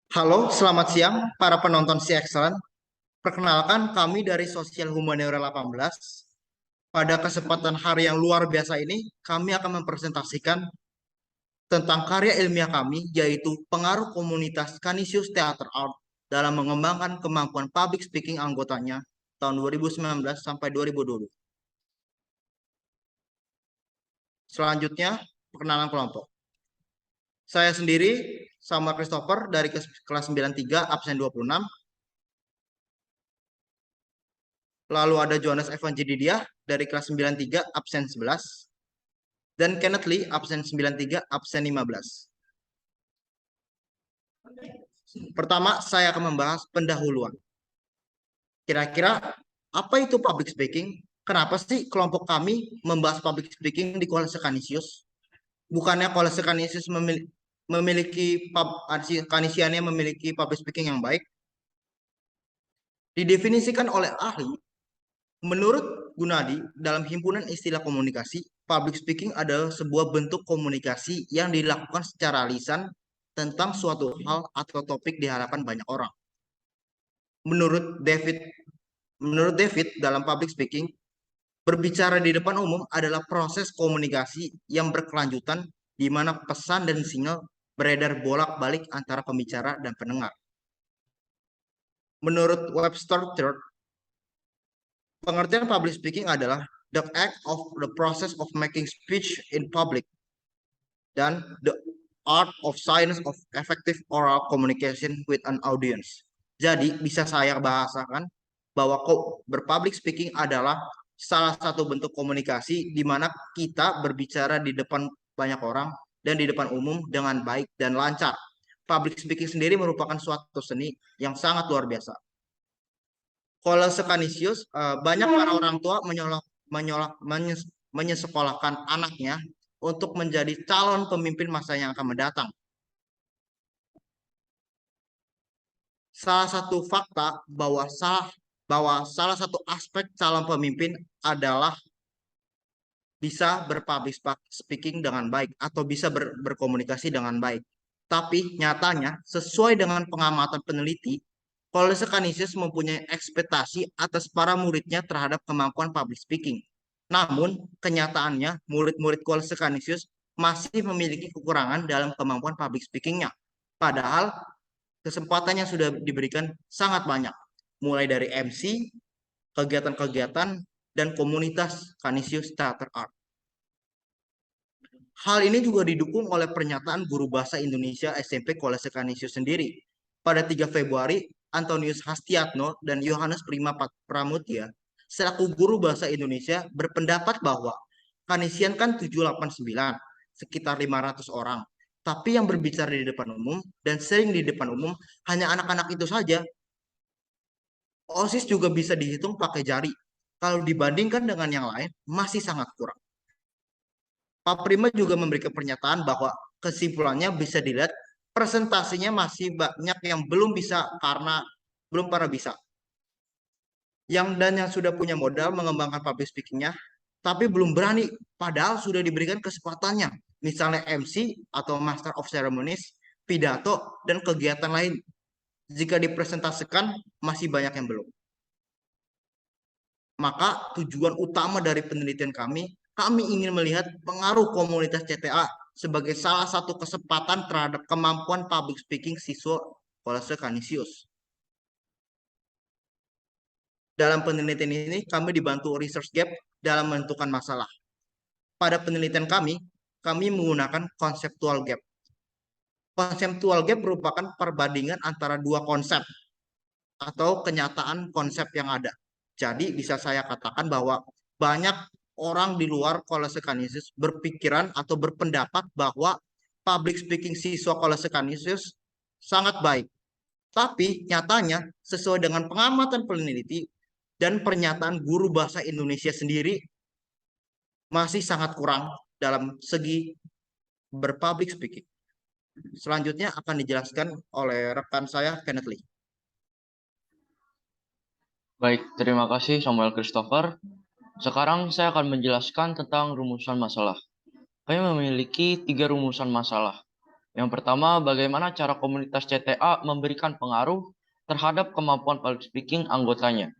Halo, selamat siang para penonton Si Excellent. Perkenalkan kami dari Sosial Humaniora 18. Pada kesempatan hari yang luar biasa ini, kami akan mempresentasikan tentang karya ilmiah kami, yaitu pengaruh komunitas Canisius Theater Art dalam mengembangkan kemampuan public speaking anggotanya tahun 2019 sampai 2020. Selanjutnya, perkenalan kelompok. Saya sendiri, Samuel Christopher dari kelas 93, absen 26. Lalu ada Jonas Evan Jedidiah dari kelas 93, absen 11. Dan Kenneth Lee, absen 93, absen 15. Pertama, saya akan membahas pendahuluan. Kira-kira apa itu public speaking? Kenapa sih kelompok kami membahas public speaking di Kolese Canisius? Bukannya Kolese Canisius memiliki Kanisiannya memiliki public speaking yang baik? Didefinisikan oleh ahli, menurut Gunadi, dalam himpunan istilah komunikasi, public speaking adalah sebuah bentuk komunikasi yang dilakukan secara lisan tentang suatu hal atau topik di hadapan banyak orang. Menurut David, menurut David dalam public speaking, berbicara di depan umum adalah proses komunikasi yang berkelanjutan di mana pesan dan sinyal beredar bolak-balik antara pembicara dan pendengar. Menurut Webster Third, pengertian public speaking adalah the act of the process of making speech in public dan the art of science of effective oral communication with an audience. Jadi bisa saya bahasakan bahwa berpublic speaking adalah salah satu bentuk komunikasi di mana kita berbicara di depan banyak orang dan di depan umum dengan baik dan lancar. Public speaking sendiri merupakan suatu seni yang sangat luar biasa. Kalau Sekanisius, banyak para orang tua menyekolahkan anaknya untuk menjadi calon pemimpin masa yang akan mendatang. Salah satu fakta bahwa salah satu aspek calon pemimpin adalah bisa berpublic speaking dengan baik atau bisa berkomunikasi dengan baik. Tapi nyatanya, sesuai dengan pengamatan peneliti, Kolese Canisius mempunyai ekspektasi atas para muridnya terhadap kemampuan public speaking. Namun, kenyataannya, murid-murid Kolese Canisius masih memiliki kekurangan dalam kemampuan public speakingnya. Padahal, kesempatan yang sudah diberikan sangat banyak. Mulai dari MC, kegiatan-kegiatan, dan komunitas Canisius Theater Art. Hal ini juga didukung oleh pernyataan guru bahasa Indonesia SMP Kolese Canisius sendiri. Pada 3 Februari, Antonius Hastiatno dan Yohanes Prima Pramutia, selaku guru bahasa Indonesia, berpendapat bahwa Kanisian kan 789, sekitar 500 orang. Tapi yang berbicara di depan umum dan sering di depan umum hanya anak-anak itu saja. OSIS juga bisa dihitung pakai jari. Kalau dibandingkan dengan yang lain, masih sangat kurang. Pak Prima juga memberikan pernyataan bahwa kesimpulannya bisa dilihat presentasinya masih banyak yang belum bisa karena belum pernah bisa. Yang sudah punya modal mengembangkan public speakingnya, tapi belum berani, padahal sudah diberikan kesempatannya. Misalnya MC atau Master of Ceremonies, pidato, dan kegiatan lain. Jika dipresentasikan, masih banyak yang belum. Maka tujuan utama dari penelitian kami ingin melihat pengaruh komunitas CTA sebagai salah satu kesempatan terhadap kemampuan public speaking siswa Kolese Canisius. Dalam penelitian ini, kami dibantu Research Gap dalam menentukan masalah. Pada penelitian kami menggunakan conceptual gap. Conceptual gap merupakan perbandingan antara dua konsep atau kenyataan konsep yang ada. Jadi bisa saya katakan bahwa banyak orang di luar Kolese Canisius berpikiran atau berpendapat bahwa public speaking siswa Kolese Canisius sangat baik. Tapi nyatanya sesuai dengan pengamatan peneliti dan pernyataan guru bahasa Indonesia sendiri masih sangat kurang dalam segi berpublic speaking. Selanjutnya akan dijelaskan oleh rekan saya Kenneth Lee. Baik, terima kasih Samuel Christopher. Sekarang saya akan menjelaskan tentang rumusan masalah. Kami memiliki 3 rumusan masalah. Yang pertama, bagaimana cara komunitas CTA memberikan pengaruh terhadap kemampuan public speaking anggotanya.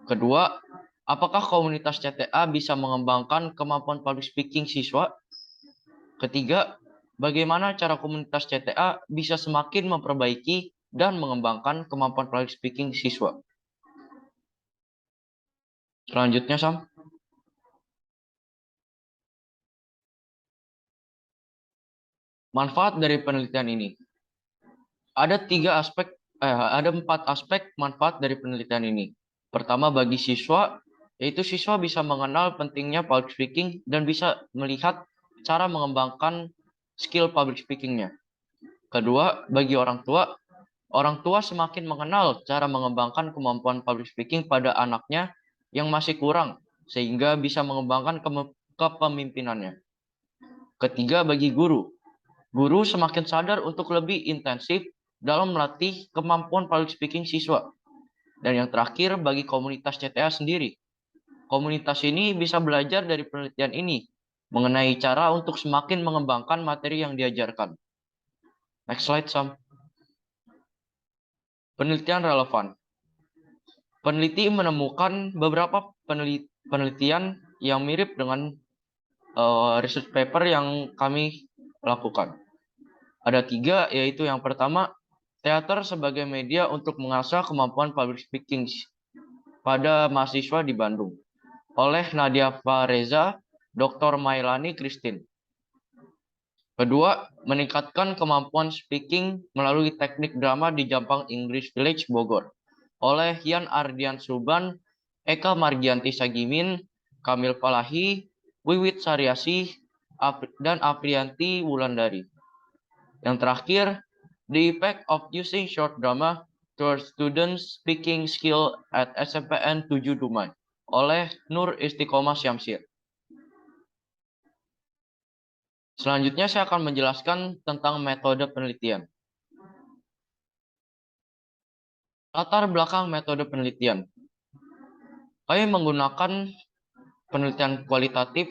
Kedua, apakah komunitas CTA bisa mengembangkan kemampuan public speaking siswa? Ketiga, bagaimana cara komunitas CTA bisa semakin memperbaiki dan mengembangkan kemampuan public speaking siswa? Selanjutnya, Sam. Manfaat dari penelitian ini. Ada 4 aspek manfaat dari penelitian ini. Pertama, bagi siswa, yaitu siswa bisa mengenal pentingnya public speaking dan bisa melihat cara mengembangkan skill public speaking-nya. Kedua, bagi orang tua semakin mengenal cara mengembangkan kemampuan public speaking pada anaknya yang masih kurang, sehingga bisa mengembangkan kepemimpinannya. Ketiga, bagi guru semakin sadar untuk lebih intensif dalam melatih kemampuan public speaking siswa. Dan yang terakhir, bagi komunitas CTA sendiri. Komunitas ini bisa belajar dari penelitian ini mengenai cara untuk semakin mengembangkan materi yang diajarkan. Next slide, Sam. Penelitian relevan. Peneliti menemukan beberapa penelitian yang mirip dengan research paper yang kami lakukan. Ada 3, yaitu yang pertama, teater sebagai media untuk mengasah kemampuan public speaking pada mahasiswa di Bandung oleh Nadia Fareza, Dr. Mailani Christine. Kedua, meningkatkan kemampuan speaking melalui teknik drama di Jampang English Village, Bogor oleh Yan Ardian Suban, Eka Margianti Sagimin, Kamil Palahi, Wiwit Saryasi, dan Aprianti Wulandari. Yang terakhir, the effect of using short drama towards students speaking skill at SMPN 7 Dumai oleh Nur Istiqomah Syamsir. Selanjutnya saya akan menjelaskan tentang metode penelitian. Latar belakang metode penelitian. Kami menggunakan penelitian kualitatif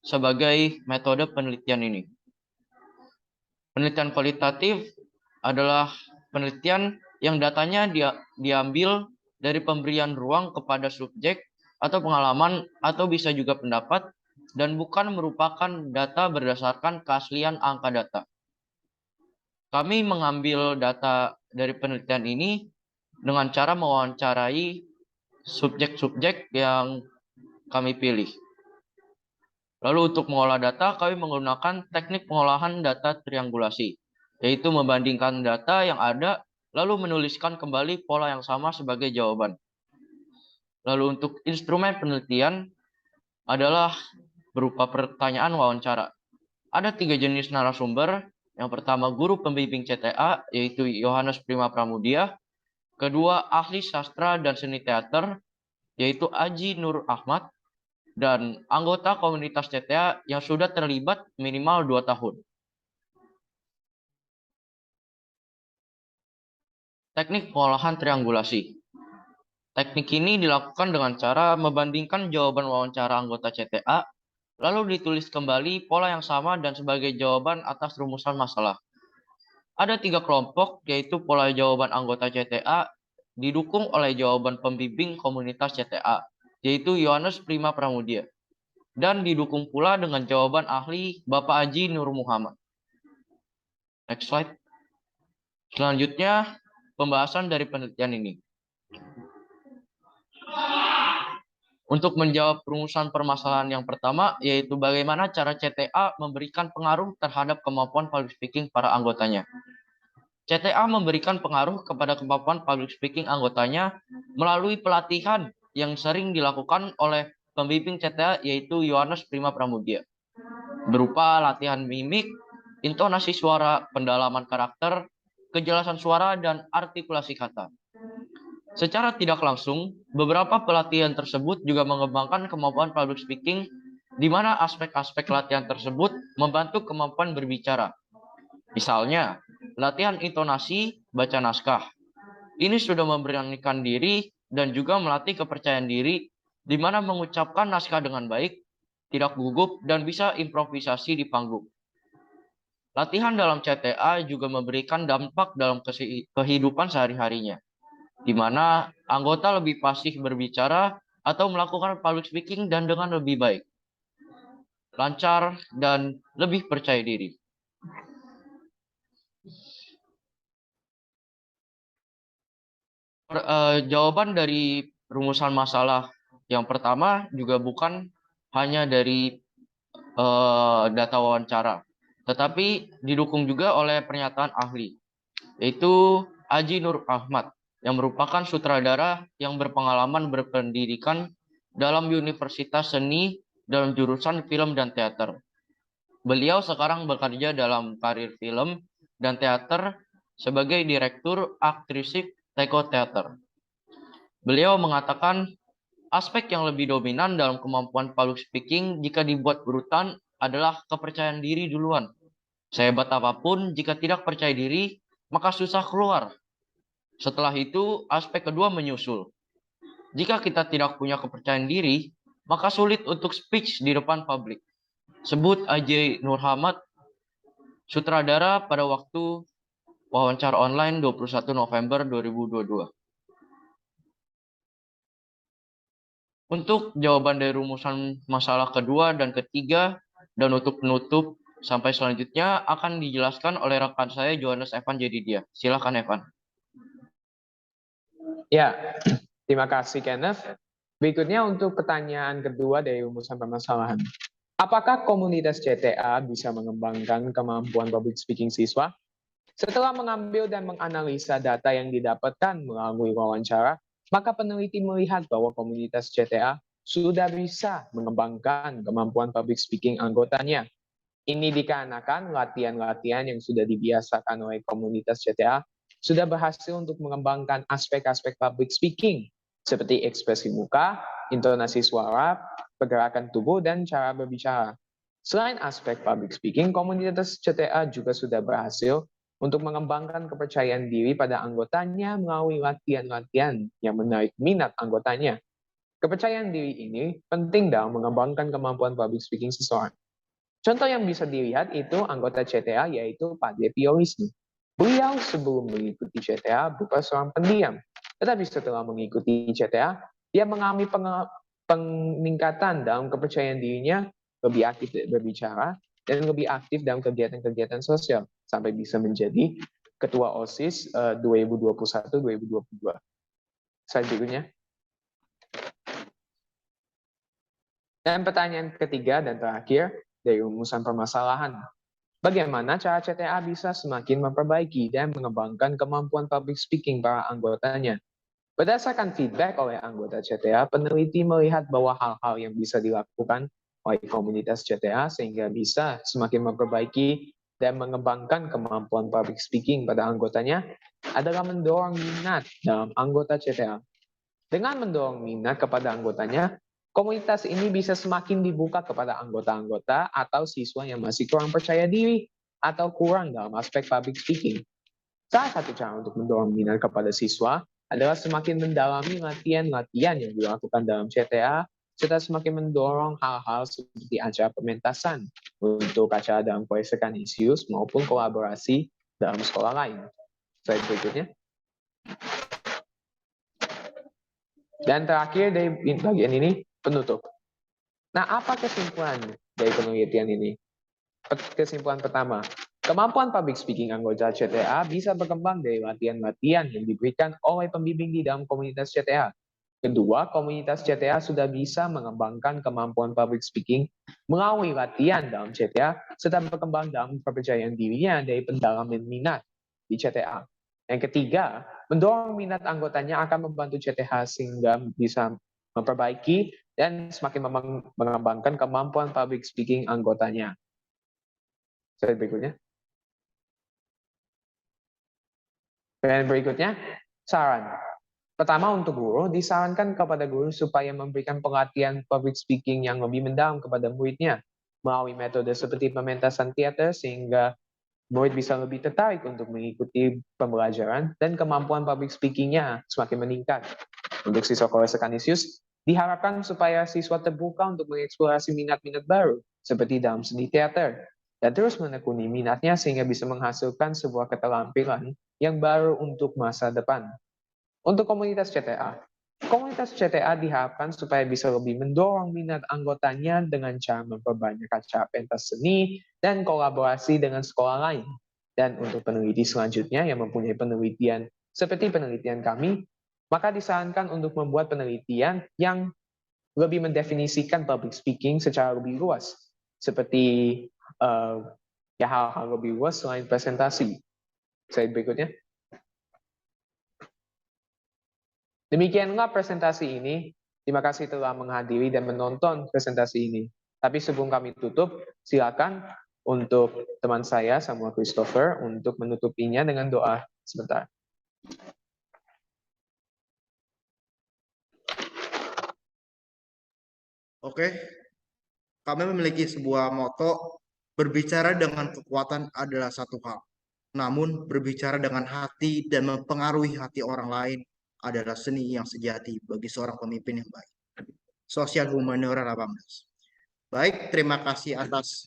sebagai metode penelitian ini. Penelitian kualitatif adalah penelitian yang datanya diambil dari pemberian ruang kepada subjek atau pengalaman atau bisa juga pendapat dan bukan merupakan data berdasarkan keaslian angka data. Kami mengambil data dari penelitian ini dengan cara mewawancarai subjek-subjek yang kami pilih. Lalu untuk mengolah data, kami menggunakan teknik pengolahan data triangulasi, yaitu membandingkan data yang ada, lalu menuliskan kembali pola yang sama sebagai jawaban. Lalu untuk instrumen penelitian adalah berupa pertanyaan wawancara. Ada 3 jenis narasumber. Yang pertama, guru pembimbing CTA, yaitu Yohanes Prima Pramudia. Kedua, ahli sastra dan seni teater, yaitu Aji Nur Ahmad. Dan anggota komunitas CTA yang sudah terlibat minimal 2 tahun. Teknik pengolahan triangulasi. Teknik ini dilakukan dengan cara membandingkan jawaban wawancara anggota CTA, lalu ditulis kembali pola yang sama dan sebagai jawaban atas rumusan masalah. Ada 3 kelompok, yaitu pola jawaban anggota CTA didukung oleh jawaban pembimbing komunitas CTA, yaitu Yohanes Prima Pramudia. Dan didukung pula dengan jawaban ahli Bapak Haji Nur Muhammad. Next slide. Selanjutnya, pembahasan dari penelitian ini. Untuk menjawab rumusan permasalahan yang pertama, yaitu bagaimana cara CTA memberikan pengaruh terhadap kemampuan public speaking para anggotanya. CTA memberikan pengaruh kepada kemampuan public speaking anggotanya melalui pelatihan yang sering dilakukan oleh pembimbing CTA, yaitu Yohanes Prima Pramudia, berupa latihan mimik, intonasi suara, pendalaman karakter, kejelasan suara, dan artikulasi kata. Secara tidak langsung, beberapa pelatihan tersebut juga mengembangkan kemampuan public speaking, di mana aspek-aspek latihan tersebut membantu kemampuan berbicara. Misalnya, latihan intonasi, baca naskah. Ini sudah memberanikan diri dan juga melatih kepercayaan diri, di mana mengucapkan naskah dengan baik, tidak gugup, dan bisa improvisasi di panggung. Latihan dalam CTA juga memberikan dampak dalam kehidupan sehari-harinya, di mana anggota lebih fasih berbicara atau melakukan public speaking dan dengan lebih baik, lancar, dan lebih percaya diri. Jawaban dari rumusan masalah yang pertama juga bukan hanya dari data wawancara, tetapi didukung juga oleh pernyataan ahli, yaitu Aji Nur Ahmad, yang merupakan sutradara yang berpengalaman berpendidikan dalam Universitas Seni dalam jurusan film dan teater. Beliau sekarang bekerja dalam karir film dan teater sebagai direktur aktrisik Teko Theater. Beliau mengatakan aspek yang lebih dominan dalam kemampuan public speaking jika dibuat berurutan adalah kepercayaan diri duluan. Sehebat apapun, jika tidak percaya diri, maka susah keluar. Setelah itu, aspek kedua menyusul. Jika kita tidak punya kepercayaan diri, maka sulit untuk speech di depan publik. Sebut Aji Nur Ahmad, sutradara pada waktu wawancara online 21 November 2022. Untuk jawaban dari rumusan masalah kedua dan ketiga, dan untuk penutup sampai selanjutnya akan dijelaskan oleh rekan saya Johannes Evan Jedidia. Silakan Evan. Ya, terima kasih Kenneth. Berikutnya untuk pertanyaan kedua dari rumusan permasalahan. Apakah komunitas CTA bisa mengembangkan kemampuan public speaking siswa? Setelah mengambil dan menganalisa data yang didapatkan melalui wawancara, maka peneliti melihat bahwa komunitas CTA sudah bisa mengembangkan kemampuan public speaking anggotanya. Ini dikarenakan latihan-latihan yang sudah dibiasakan oleh komunitas CTA sudah berhasil untuk mengembangkan aspek-aspek public speaking, seperti ekspresi muka, intonasi suara, pergerakan tubuh, dan cara berbicara. Selain aspek public speaking, komunitas CTA juga sudah berhasil untuk mengembangkan kepercayaan diri pada anggotanya melalui latihan-latihan yang menarik minat anggotanya. Kepercayaan diri ini penting dalam mengembangkan kemampuan public speaking seseorang. Contoh yang bisa dilihat itu anggota CTA yaitu Pak Piolisni. Beliau sebelum mengikuti CTA bukan seorang pendiam, tetapi setelah mengikuti CTA, dia mengalami peningkatan dalam kepercayaan dirinya, lebih aktif berbicara, dan lebih aktif dalam kegiatan-kegiatan sosial, sampai bisa menjadi Ketua OSIS 2021-2022. Slide berikutnya. Dan pertanyaan ketiga dan terakhir dari rumusan permasalahan. Bagaimana cara CTA bisa semakin memperbaiki dan mengembangkan kemampuan public speaking para anggotanya? Berdasarkan feedback oleh anggota CTA, peneliti melihat bahwa hal-hal yang bisa dilakukan oleh komunitas CTA sehingga bisa semakin memperbaiki dan mengembangkan kemampuan public speaking pada anggotanya adalah mendorong minat dalam anggota CTA. Dengan mendorong minat kepada anggotanya, komunitas ini bisa semakin dibuka kepada anggota-anggota atau siswa yang masih kurang percaya diri atau kurang dalam aspek public speaking. Salah satu cara untuk mendorong minat kepada siswa adalah semakin mendalami latihan-latihan yang dilakukan dalam CTA, serta semakin mendorong hal-hal seperti acara pementasan untuk acara dalam Korea Kanisius maupun kolaborasi dalam sekolah lain. Slide berikutnya. Dan terakhir dari bagian ini, penutup. Nah, apa kesimpulan dari penelitian ini? Kesimpulan pertama, kemampuan public speaking anggota CTA bisa berkembang dari latihan-latihan yang diberikan oleh pembimbing di dalam komunitas CTA. Kedua, komunitas CTA sudah bisa mengembangkan kemampuan public speaking melalui latihan dalam CTA, serta berkembang dalam kepercayaan dirinya dari pendalaman minat di CTA. Yang ketiga, mendorong minat anggotanya akan membantu CTA sehingga bisa memperbaiki dan semakin mengembangkan kemampuan public speaking anggotanya. Slide berikutnya. Dan berikutnya, saran. Pertama, untuk guru, disarankan kepada guru supaya memberikan pelatihan public speaking yang lebih mendalam kepada muridnya melalui metode seperti pementasan teater sehingga murid bisa lebih tertarik untuk mengikuti pembelajaran dan kemampuan public speaking-nya semakin meningkat. Untuk siswa Korea Kanisius, diharapkan supaya siswa terbuka untuk mengeksplorasi minat-minat baru seperti dalam seni teater. dan terus menekuni minatnya sehingga bisa menghasilkan sebuah keterampilan yang baru untuk masa depan. Untuk komunitas CTA diharapkan supaya bisa lebih mendorong minat anggotanya dengan cara memperbanyak acara pentas seni dan kolaborasi dengan sekolah lain. Dan untuk peneliti selanjutnya yang mempunyai penelitian seperti penelitian kami, maka disarankan untuk membuat penelitian yang lebih mendefinisikan public speaking secara lebih luas, seperti hal-hal lebih luas selain presentasi. Slide berikutnya. Demikianlah presentasi ini. Terima kasih telah menghadiri dan menonton presentasi ini. Tapi sebelum kami tutup, silakan untuk teman saya Samuel Christopher untuk menutupinya dengan doa sebentar. Oke, kami memiliki sebuah moto, berbicara dengan kekuatan adalah satu hal. Namun berbicara dengan hati dan mempengaruhi hati orang lain adalah seni yang sejati bagi seorang pemimpin yang baik. Sosial Humaniora 18. Baik, terima kasih atas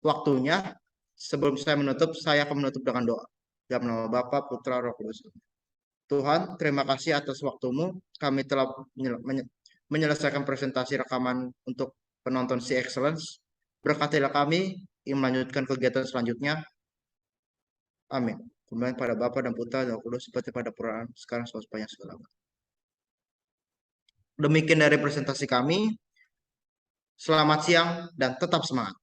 waktunya. Sebelum saya menutup, saya akan menutup dengan doa. Dalam nama Bapa, Putra, Roh Kudus. Tuhan, terima kasih atas waktumu. Kami telah menyelesaikan presentasi rekaman untuk penonton Si Excellence. Berkatilah kami yang melanjutkan kegiatan selanjutnya. Amin. Kemudian pada Bapa dan Putra dan Roh Kudus seperti pada perayaan sekarang sepanjang segala. Demikian dari presentasi kami. Selamat siang dan tetap semangat.